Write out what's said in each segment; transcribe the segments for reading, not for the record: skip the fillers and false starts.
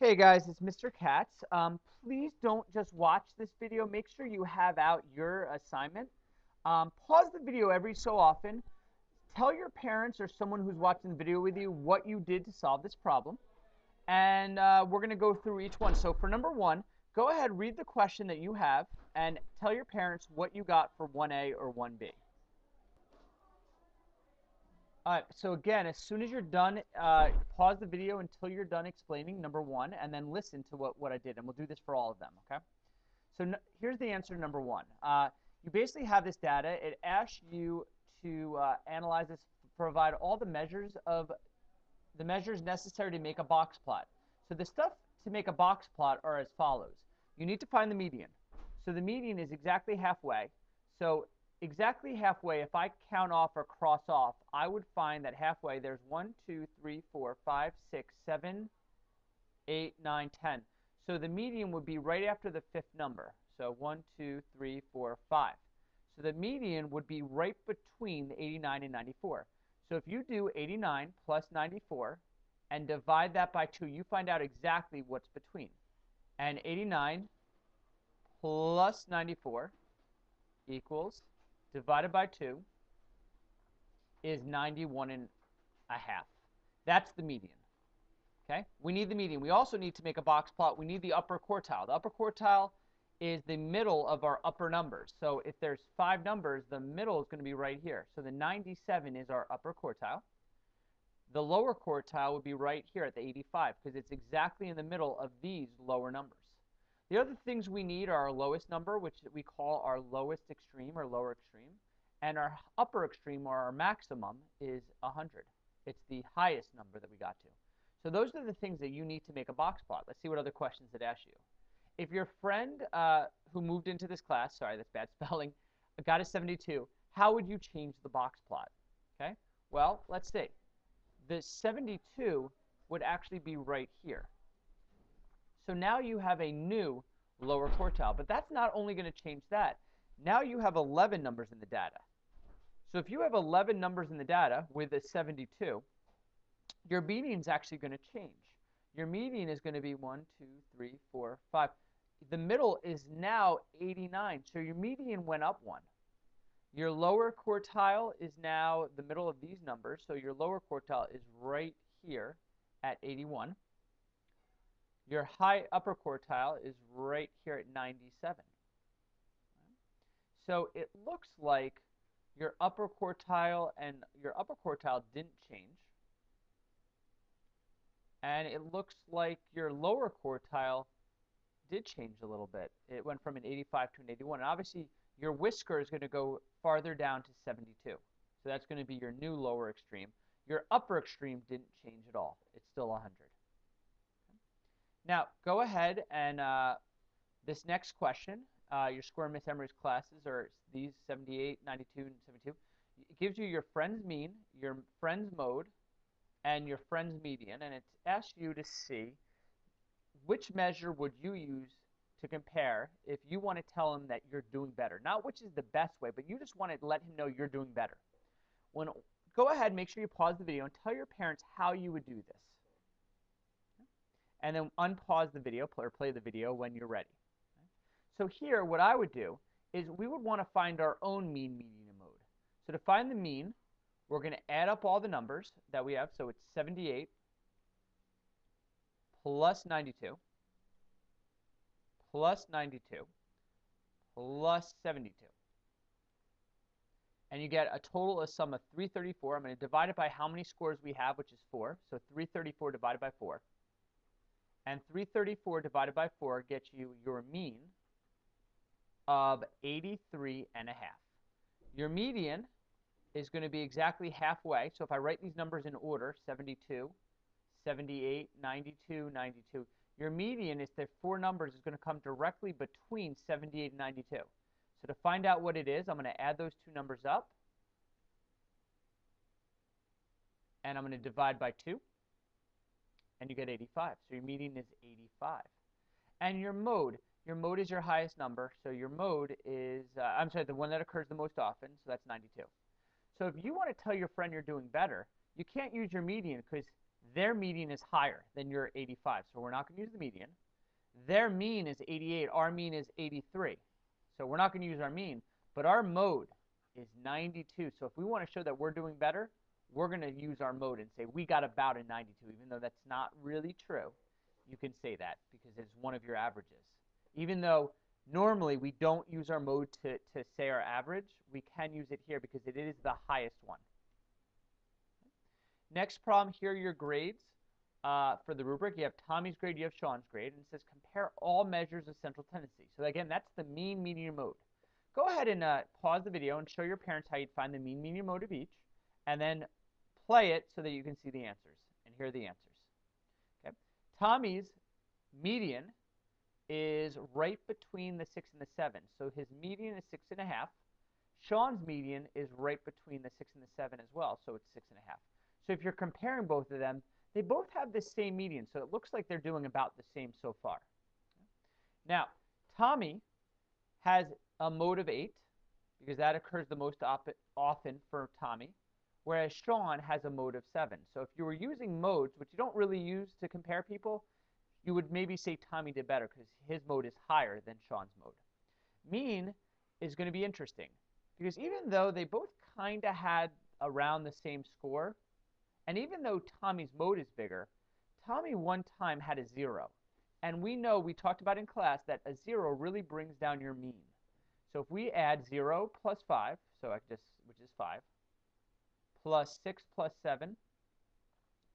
Hey guys, it's Mr. Katz. Please don't just watch this video. Make sure you have out your assignment. Pause the video every so often. Tell your parents or someone who's watching the video with you what you did to solve this problem. And we're going to go through each one. So for number one, go ahead, read the question that you have, and tell your parents what you got for 1A or 1B. All right, so again, as soon as you're done, pause the video until you're done explaining number one, and then listen to what I did, and we'll do this for all of them, okay? So here's the answer to number one. You basically have this data. It asks you to analyze this, provide all the measures necessary to make a box plot. So the stuff to make a box plot are as follows. You need to find the median. So the median is exactly halfway. So exactly halfway, if I count off or cross off, I would find that halfway there's 1, 2, 3, 4, 5, 6, 7, 8, 9, 10. So the median would be right after the fifth number. So 1, 2, 3, 4, 5. So the median would be right between 89 and 94. So if you do 89 plus 94 and divide that by 2, you find out exactly what's between. And 89 plus 94 equals, divided by 2, is 91 and a half. That's the median. Okay? We need the median. We also need to make a box plot. We need the upper quartile. The upper quartile is the middle of our upper numbers. So if there's 5 numbers, the middle is going to be right here. So the 97 is our upper quartile. The lower quartile would be right here at the 85 because it's exactly in the middle of these lower numbers. The other things we need are our lowest number, which we call our lowest extreme or lower extreme, and our upper extreme or our maximum is 100. It's the highest number that we got to. So those are the things that you need to make a box plot. Let's see what other questions it asks you. If your friend who moved into this class, sorry, that's bad spelling, got a 72, how would you change the box plot? Okay, well, let's see. The 72 would actually be right here. So now you have a new lower quartile. But that's not only going to change that. Now you have 11 numbers in the data. So if you have 11 numbers in the data with a 72, your median is actually going to change. Your median is going to be 1, 2, 3, 4, 5. The middle is now 89, so your median went up 1. Your lower quartile is now the middle of these numbers, so your lower quartile is right here at 81. Your upper quartile is right here at 97. So it looks like your upper quartile and your upper quartile didn't change. And it looks like your lower quartile did change a little bit. It went from an 85 to an 81. And obviously, your whisker is going to go farther down to 72. So that's going to be your new lower extreme. Your upper extreme didn't change at all. It's still 100. Now, go ahead and this next question, your square Miss Emery's classes are these 78, 92, and 72. It gives you your friend's mean, your friend's mode, and your friend's median, and it asks you to see which measure would you use to compare if you want to tell him that you're doing better. Not which is the best way, but you just want to let him know you're doing better. Go ahead, make sure you pause the video and tell your parents how you would do this. And then unpause the video or play the video when you're ready. So here, what I would do is we would want to find our own mean, median, and mode. So to find the mean, we're going to add up all the numbers that we have. So it's 78 plus 92 plus 92 plus 72. And you get a total of sum of 334. I'm going to divide it by how many scores we have, which is 4. So 334 divided by 4. And 334 divided by 4 gets you your mean of 83 and a half. Your median is going to be exactly halfway. So if I write these numbers in order, 72, 78, 92, 92, your median is the 4 numbers is going to come directly between 78 and 92. So to find out what it is, I'm going to add those 2 numbers up. And I'm going to divide by 2. And you get 85. So your median is 85. And your mode is your highest number. So your mode is, I'm sorry, the one that occurs the most often. So that's 92. So if you want to tell your friend you're doing better, you can't use your median because Their median is higher than your 85, so we're not going to use the median. Their mean is 88. Our mean is 83. So we're not going to use our mean, but our mode is 92. So if we want to show that we're doing better, we're going to use our mode and say we got about a 92, even though that's not really true. You can say that because it's one of your averages. Even though normally we don't use our mode to say our average, we can use it here because it is the highest one. Next problem, here are your grades. For the rubric, you have Tommy's grade, you have Sean's grade, and it says compare all measures of central tendency. So again, that's the mean, median, mode. Go ahead and pause the video and show your parents how you'd find the mean, median, mode of each, and then play it so that you can see the answers. And here are the answers. Okay. Tommy's median is right between the 6 and the 7. So his median is 6.5. Sean's median is right between the 6 and the 7 as well, so it's 6.5. So if you're comparing both of them, they both have the same median, so it looks like they're doing about the same so far. Now, Tommy has a mode of 8, because that occurs the most often for Tommy, whereas Sean has a mode of 7. So if you were using modes, which you don't really use to compare people, you would maybe say Tommy did better because his mode is higher than Sean's mode. Mean is going to be interesting, because even though they both kind of had around the same score, and even though Tommy's mode is bigger, Tommy one time had a 0. And we know, we talked about in class, that a 0 really brings down your mean. So if we add 0 plus 5, which is 5, plus 6 plus 7,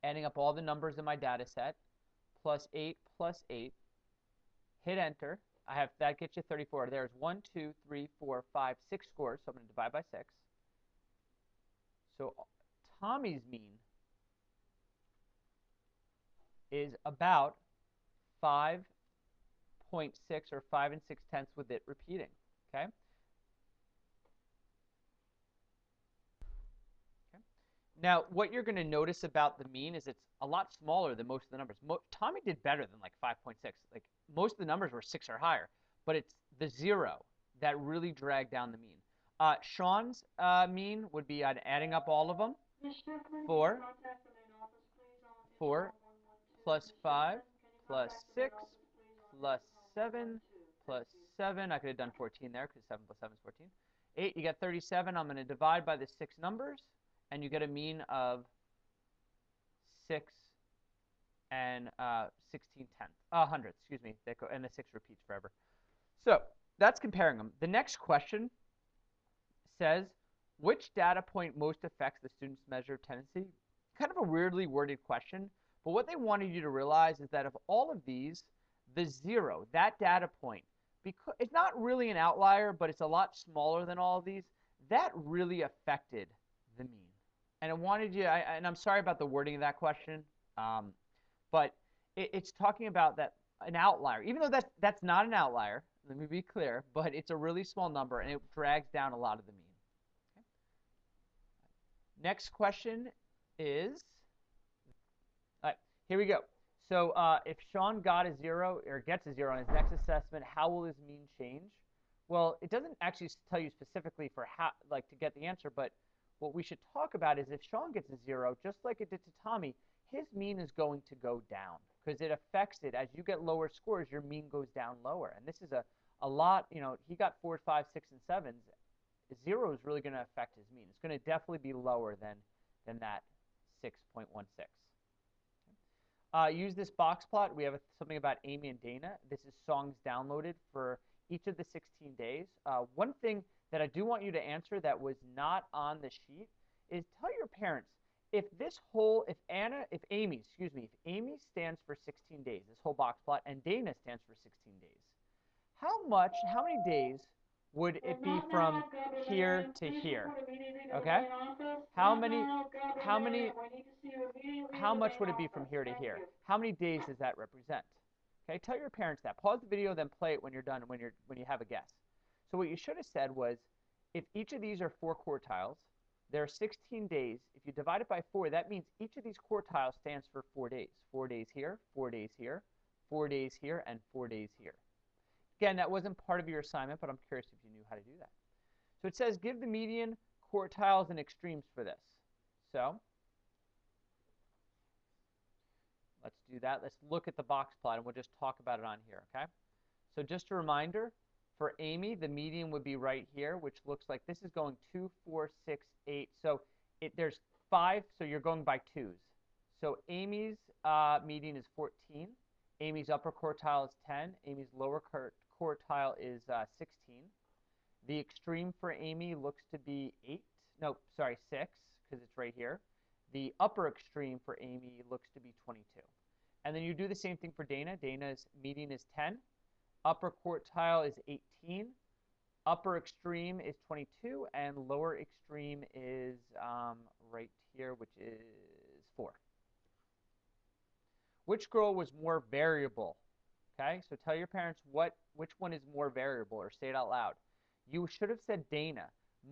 adding up all the numbers in my data set, plus 8 plus 8, hit enter. That gets you 34. There's 1, 2, 3, 4, 5, 6 scores, so I'm going to divide by 6. So Tommy's mean is about 5.6 or 5 6/10 with it repeating, okay? Now, what you're going to notice about the mean is it's a lot smaller than most of the numbers. Tommy did better than like 5.6. Like most of the numbers were 6 or higher, but it's the 0 that really dragged down the mean. Sean's mean would be adding up all of them. 4 plus 5 plus 6 plus 7 plus 7. I could have done 14 there because 7 plus 7 is 14. 8, you get 37. I'm going to divide by the 6 numbers, and you get a mean of 6 and 16/10. Excuse me. And the 6 repeats forever. So that's comparing them. The next question says, which data point most affects the student's measure of tendency? Kind of a weirdly worded question, but what they wanted you to realize is that of all of these, the 0, that data point, because it's not really an outlier, but it's a lot smaller than all of these, that really affected the mean. And I wanted you, and I'm sorry about the wording of that question, but it's talking about that an outlier, even though that's not an outlier, let me be clear, but it's a really small number, and it drags down a lot of the mean. Okay. Next question is, all right, here we go. So if Sean got a 0 or gets a 0 on his next assessment, how will his mean change? Well, it doesn't actually tell you specifically for how, like, to get the answer, but what we should talk about is if Sean gets a 0, just like it did to Tommy, his mean is going to go down because it affects it. As you get lower scores, your mean goes down lower. And this is a lot, you know, he got 4s, 5s, 6s, and 7s. 0 is really going to affect his mean. It's going to definitely be lower than that 6.16. Use this box plot. We have something about Amy and Dana. This is songs downloaded for each of the 16 days. One thing that I do want you to answer that was not on the sheet is tell your parents if Amy stands for 16 days, this whole box plot, and Dana stands for 16 days, how many days would it be from here to here? Okay? How much would it be from here to here? How many days does that represent? Okay, tell your parents that. Pause the video, then play it when you're done, when you have a guess. So what you should have said was, if each of these are 4 quartiles, there are 16 days. If you divide it by 4, that means each of these quartiles stands for 4 days. 4 days here, 4 days here, 4 days here, and 4 days here. Again, that wasn't part of your assignment, but I'm curious if you knew how to do that. So it says give the median, quartiles, and extremes for this. So do that. Let's look at the box plot, and we'll just talk about it on here, okay? So just a reminder, for Amy, the median would be right here, which looks like this is going 2, 4, 6, 8. So there's 5, so you're going by 2s. So Amy's median is 14. Amy's upper quartile is 10. Amy's lower quartile is 16. The extreme for Amy looks to be 8. No, sorry, 6, because it's right here. The upper extreme for Amy looks to be 22. And then you do the same thing for Dana. Dana's median is 10. Upper quartile is 18. Upper extreme is 22. And lower extreme is right here, which is 4. Which girl was more variable? Okay, so tell your parents which one is more variable, or say it out loud. You should have said Dana.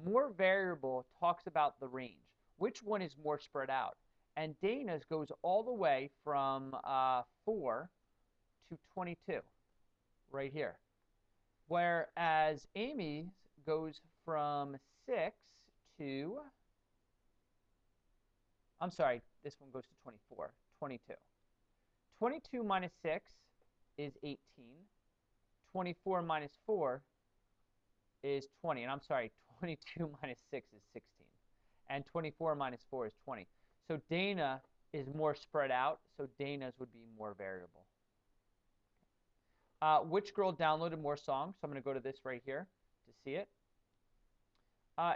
More variable talks about the range. Which one is more spread out? And Dana's goes all the way from 4 to 22, right here. Whereas Amy's goes from 6 to, I'm sorry, this one goes to 24, 22. 22 minus 6 is 18. 24 minus 4 is 20. And I'm sorry, 22 minus 6 is 16. And 24 minus 4 is 20. So Dana is more spread out, so Dana's would be more variable. Which girl downloaded more songs? So I'm going to go to this right here to see it.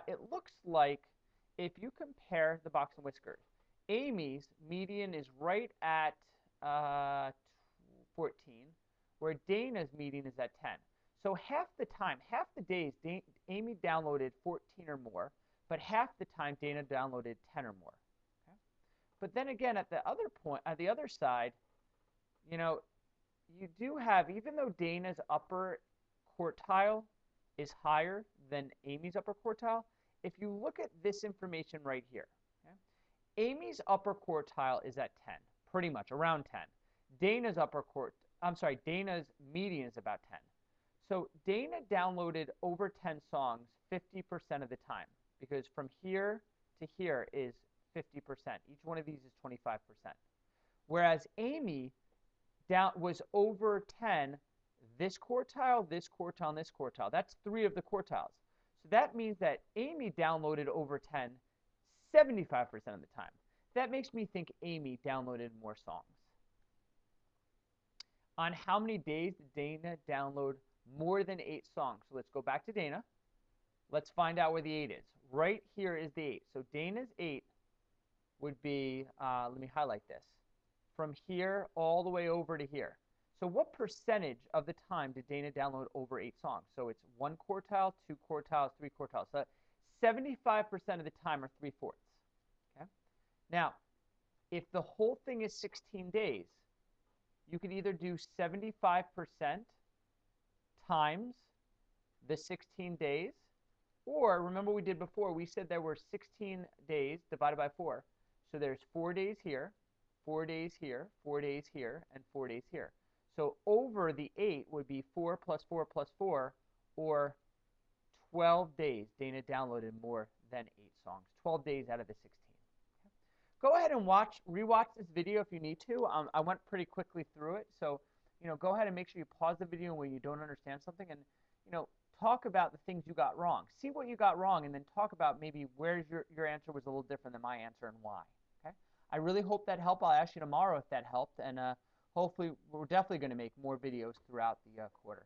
It looks like if you compare the box and whiskers, Amy's median is right at 14, where Dana's median is at 10. So half the time, half the days, Amy downloaded 14 or more, but half the time Dana downloaded 10 or more. Okay? But then again, at the other side, you know, you do have, even though Dana's upper quartile is higher than Amy's upper quartile, if you look at this information right here, okay, Amy's upper quartile is at 10, pretty much around 10. Dana's Dana's median is about 10. So Dana downloaded over 10 songs 50% of the time, because from here to here is 50%. Each one of these is 25%. Whereas Amy was over 10, this quartile, this quartile, and this quartile. That's 3 of the quartiles. So that means that Amy downloaded over 10 75% of the time. That makes me think Amy downloaded more songs. On how many days did Dana download more than 8 songs? So let's go back to Dana. Let's find out where the 8 is. Right here is the 8. So Dana's 8 would be, let me highlight this, from here all the way over to here. So what percentage of the time did Dana download over 8 songs? So it's 1 quartile, 2 quartiles, 3 quartiles. So 75% of the time, or 3/4. Okay? Now, if the whole thing is 16 days, you could either do 75% times the 16 days, or remember we did before, we said there were 16 days divided by 4. So there's 4 days here, 4 days here, 4 days here, and 4 days here. So over the 8 would be 4 plus 4 plus 4, or 12 days Dana downloaded more than 8 songs. 12 days out of the 16. Okay. Go ahead and rewatch this video if you need to. I went pretty quickly through it, so go ahead and make sure you pause the video when you don't understand something, and talk about the things you got wrong. See what you got wrong, and then talk about maybe where your answer was a little different than my answer and why. Okay? I really hope that helped. I'll ask you tomorrow if that helped, and hopefully we're definitely going to make more videos throughout the quarter.